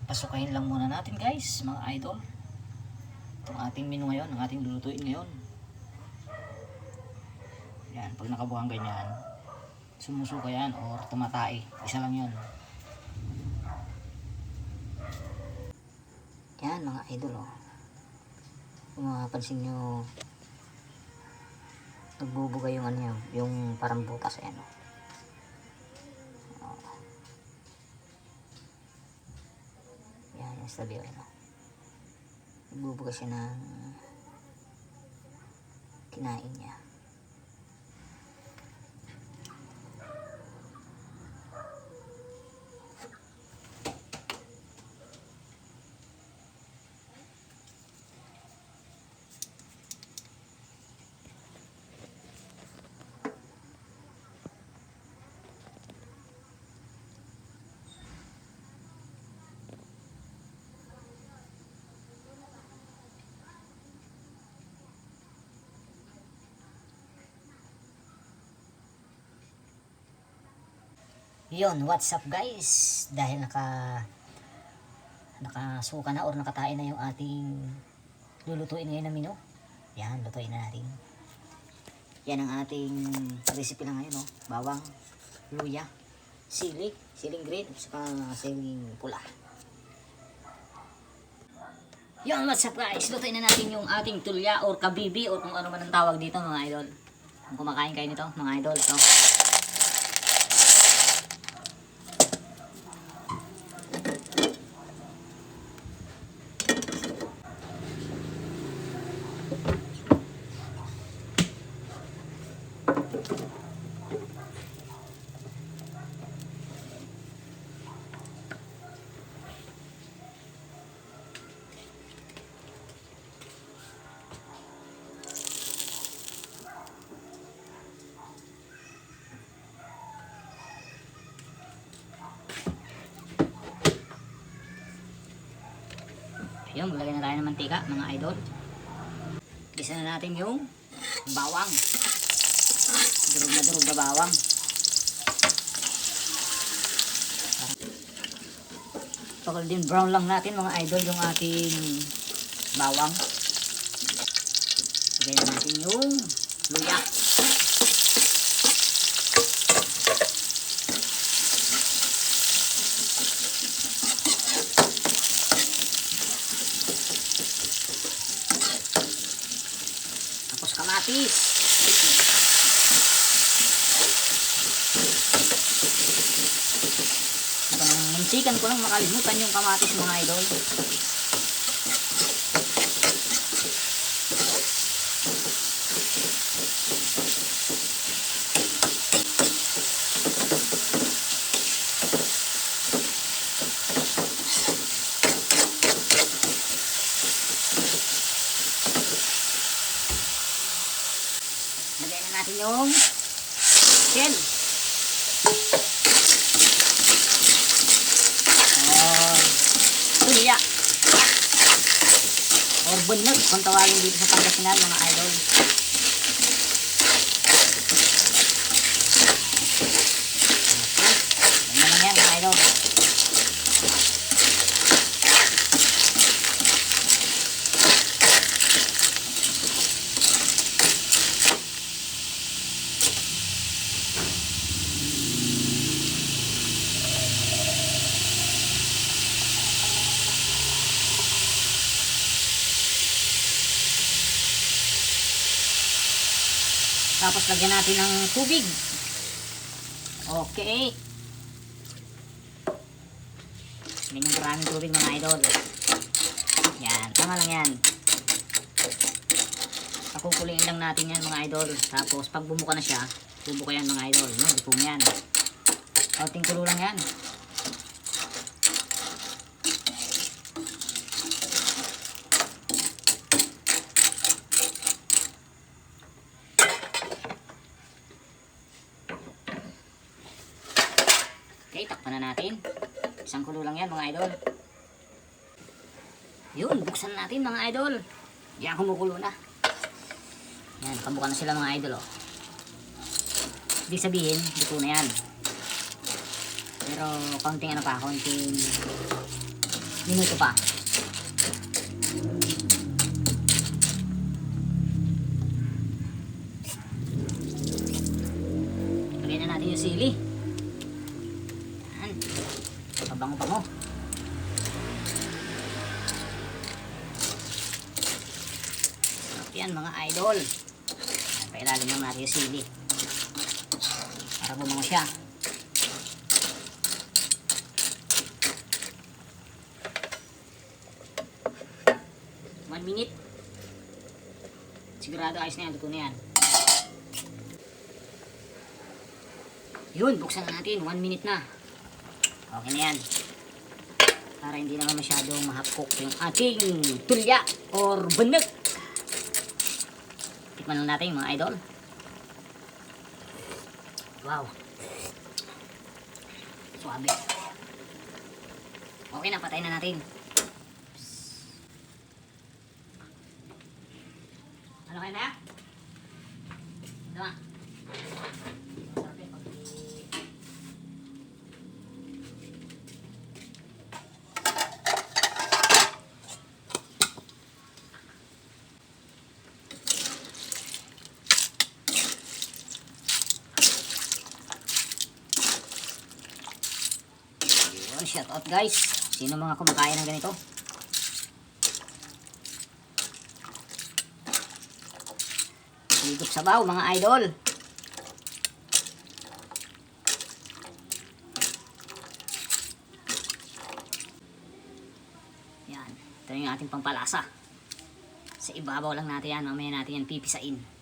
Pasukayin lang muna natin guys, mga idol. Itong ating menu ngayon, ang ating lulutuin ngayon. Yan, pag nakabuhang ganyan, sumusuka yan or tumatay. Isa lang yun. Yan mga idol oh. Kung mapapansin nyo, nagbubuga yung ano yun, yung parang butas ayan oh. Yan, yung stabil yun oh. Nagbubuga siya ng kinain niya. Yun, what's up guys? Dahil nakasuka na or nakatain na yung ating lulutuin ngayon na menu. Yan, lutuin na natin. Yan ang ating recipe lang ngayon, no? Bawang, luya, siling green, saka siling pula. Yun, what's up guys? Lutuin na natin yung ating tulya or kabibi or kung ano man ang tawag dito mga idol. Kung kumakain kayo nito, mga idol, ito. Yun, maglagay na tayo ng mantika mga idol. Gisa na natin yung bawang. Durog na bawang. Golden brown lang natin mga idol yung ating bawang. Lagay na natin yung luya. Kamatis. Muntikan ko lang makalimutan yung kamatis mga idol. Lagyan na natin yung shell. Tulya. Or bunot kung tawagin dito sa Pangasinan mga idol. Okay. Yan lang yan mga idol. Tapos lagyan natin ng tubig. Okay. Ganyan maraming tubig mga idol. Yan, tama lang yan. Pakukuliin lang natin yan mga idol. Tapos pag bumuka na siya, bubuka yan mga idol. No, bukong yan. Kaunting kulo lang yan. Okay, takpan na natin. Isang kulo lang yan mga idol. Yun, buksan natin mga idol. Yan, kumukulo na. Yan, kabuka na sila mga idol oh. Ibig sabihin, luto na yan. Pero kaunting ano pa, kaunting minuto pa. Lagyan na natin yung sili. Yan. Pabango-bango. Sarap yan mga idol. Pailalim lang natin yung sili. Para bumango siya. One minute. Sigurado ayos na yan. Luto na yan. Yun, buksan na natin. 1 minute na. Okay na yan. Para hindi naman masyadong mahapkok yung ating tulya or banak. Tikman lang natin mga idol. Wow. Suabe. Okay na, patayin na natin. Ano kayo na? Diba? Shout out guys, sino mga kumakain ng ganito? Higop sabaw mga idol. Yan, ito yung ating pampalasa. Sa ibabaw lang natin yan, mamaya natin yan pipisain.